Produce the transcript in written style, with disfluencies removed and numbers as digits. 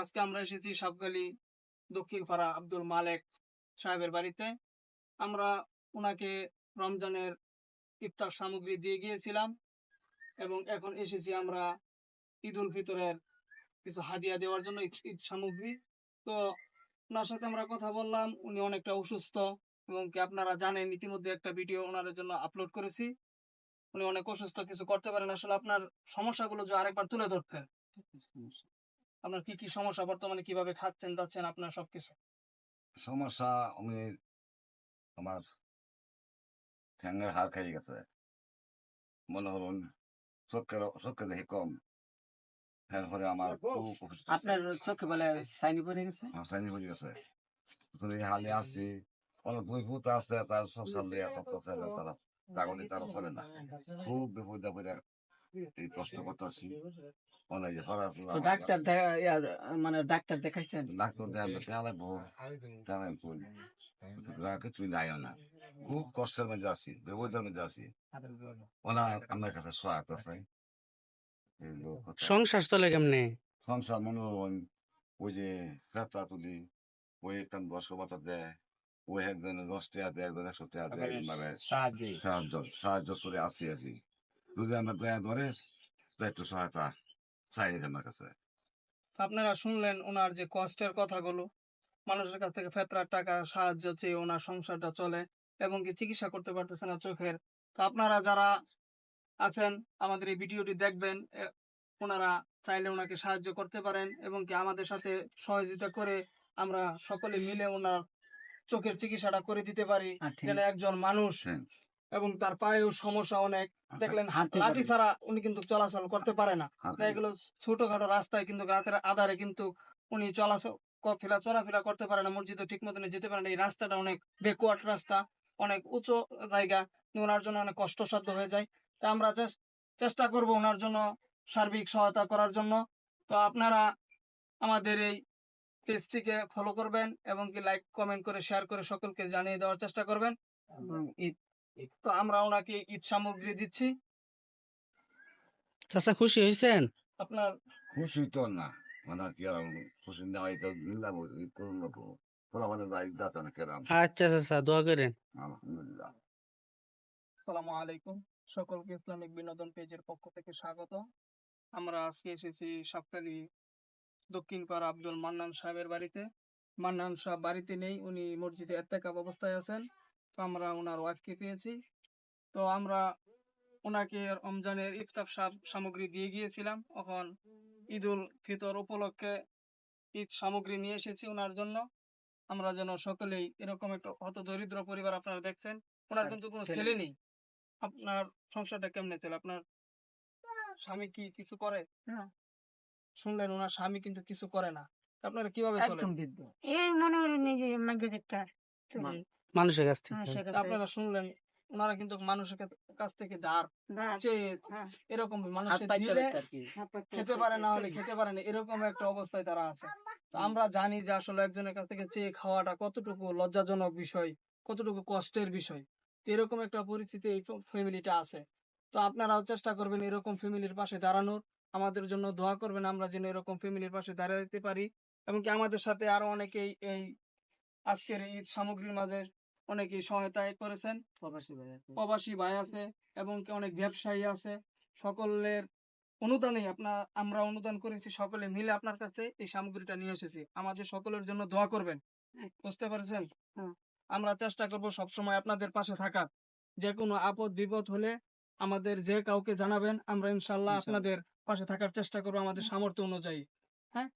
আজকে আমরা এসেছি সাবকালী দক্ষিণ পাড়া আব্দুল মালেক সাহেবের বাড়িতে। আমরা ওনাকে রমজানের ইফতার সামগ্রী দিয়ে গিয়েছিলাম এবং এখন এসেছি আমরা ঈদ উল ফিতরের কিছু হাদিয়া দেওয়ার জন্য, ঈদ সামগ্রী। তো ওনার সাথে আমরা কথা বললাম, উনি অনেকটা অসুস্থ এবং কি আপনারা জানেন ইতিমধ্যে একটা ভিডিও ওনার জন্য আপলোড করেছি। উনি অনেক অসুস্থ, কিছু করতে পারেন। আসলে আপনার সমস্যাগুলো যে আরেকবার তুলে ধরতেন, আপনার কি কি সমস্যা, বর্তমানে কিভাবে খাচ্ছেন যাচ্ছেন, আপনার সবকিছু। সমস্যা আমি আমার ঠ্যাঙের হাড় খেয়ে গেছে, মনে হলুন চোখে দেখি কম। এরপরে আমার খুব অসুস্থ আছে। আপনার চোখে বলে সাইনি পড়ে গেছে? হাসানি হয়ে গেছে। এই হালে আসছি, অনেক দুই ফুট আছে, তার সব সামনে তারা পাগলে তারা চলে না। খুব বিপদ আপদে এই কষ্ট করতেছি। অনেক তো ডাক্তার মানে ডাক্তার দেখাইছেন? ডাক্তার দেখালে বহু জানেন কিছুই যাইও না। খুব কষ্টের মধ্যে আছি, বিপদের মধ্যে আছি। ওনা আমার কাছে সহায়তা চাই। সংসার চলে কেমনে? সংসার মনে হন ওই যে ফেতা তুলি, ওই একটা 10 টাকা দেয়, ওই একজন 10 টাকা দেয়, একজন 100 টাকা দেয়, মানে সাহায্য করে আছি আর কি। যদি আমার দয়া ধরে তো একটু সহায়তা চাই আমার কাছে। আপনারা শুনলেন ওনার যে কষ্টের কথাগুলো, মানুষের কাছ থেকে ফেতরার টাকা সাহায্য চেয়ে ওনার সংসারটা চলে এবং কি চিকিৎসা করতে পারতেছে না চোখের। তো আপনারা যারা আছেন আমাদের এই ভিডিওটি দেখবেন, ওনারা চাইলে ওনাকে সাহায্য করতে পারেন এবং কি আমাদের সাথে সহযোগিতা করে আমরা সকলে মিলে ওনার চোখের চিকিৎসাটা করে দিতে পারি। যেন একজন মানুষ এবং তার পায়েও সমস্যা অনেক, দেখলেন লাঠি ছাড়া উনি কিন্তু চলাচল করতে পারে না। এগুলো ছোটখাটো রাস্তায় কিন্তু রাতের আধারে কিন্তু উনি চলাফেরা করতে পারে না, মসজিদে ঠিক মতন যেতে পারে না। এই রাস্তাটা অনেক ব্যাকওয়ার্ড রাস্তা, অনেক উঁচু জায়গা, ওনার জন্য অনেক কষ্টসাধ্য হয়ে যায়। তা আমরা চেষ্টা করব ওনার জন্য সার্বিক সহায়তা করার জন্য। তো আপনারা আমাদের এই পেজটিকে ফলো করবেন এবং কি লাইক কমেন্ট করে শেয়ার করে সকলকে জানিয়ে দেওয়ার চেষ্টা করবেন। তো আমরা ওনাকে ঈদ সামগ্রী দিচ্ছি। চাচা খুশি হয়েছেন? আপনার খুশি তো না, মানে কি আর খুশি না হয় তো নিলাম করুন না তো তোরা আমাদের বাড়ি যাতে না কেরাম। আচ্ছা চাচা, দোয়া করেন। আলহামদুলিল্লাহ। আসসালামু আলাইকুম, সকলকে ইসলামিক বিনোদন পেজের পক্ষ থেকে স্বাগত। আমরা আজকে এসেছি সাবকালী দক্ষিণ পাড়া আব্দুল মান্নান সাহেবের বাড়িতে। মান্নান সাহেব বাড়িতে নেই, উনি মসজিদে এতেকাব অবস্থায় আছেন। তো আমরা ওনার ওয়াইফকে পেয়েছি। তো আমরা ওনাকে রমজানের ইফতার সামগ্রী দিয়ে গিয়েছিলাম। এখন ঈদ উল ফিতর উপলক্ষে ঈদ সামগ্রী নিয়ে এসেছি ওনার জন্য। আমরা যেন সকলেই, এরকম একটা হত দরিদ্র পরিবার আপনারা দেখছেন, ওনার কিন্তু কোনো ছেলে নেই। আপনার সংসারটা কেমনে চলে? আপনার স্বামী কি কিছু করে? শুনলেন ওনার স্বামী কিন্তু কিছু করে না। আপনারা কিভাবে চলেন? এই মনে হয় নিজে মাঝে একটা মানুষের কাছ থেকে আপনারা শুনলেন ওনারা কিন্তু মানুষের কাছ থেকে ধার চেয়ে এরকম মানুষের দিলে খেতে পারে, না হলে খেতে পারে না, এরকম একটা অবস্থায় তারা আছে। তো আমরা জানি যে আসলে একজনের কাছ থেকে চেয়ে খাওয়াটা কতটুকু লজ্জাজনক বিষয়, কতটুকু কষ্টের বিষয়। তো এরকম একটা পরিস্থিতি এই ফ্যামিলিটা আছে। তো আপনারাও চেষ্টা করবেন এরকম ফ্যামিলির পাশে দাঁড়ানোর, আমাদের জন্য দোয়া করবেন আমরা যেন এরকম ফ্যামিলির পাশে দাঁড়াতে পারি। এবং কি আমাদের সাথে আরো অনেকেই এই আজকের এই সামগ্রীর মাঝে অনেকেই সহায়তা করেছেন। প্রবাসী ভাই আছে এবং কি অনেক ব্যবসায়ী আছে। সকলের অনুদানে আমরা অনুদান করেছি, সকলে মিলে আপনার কাছে এই সামগ্রীটা নিয়ে এসেছি। আমাদের সকলের জন্য দোয়া করবেন, বুঝতে পারছেন? আমরা চেষ্টা করব সবসময় আপনাদের পাশে থাকার। যে কোনো আপদ বিপদ হলে আমাদের যে কাউকে জানাবেন, আমরা ইনশাল্লাহ আপনাদের পাশে থাকার চেষ্টা করবো আমাদের সামর্থ্য অনুযায়ী। হ্যাঁ,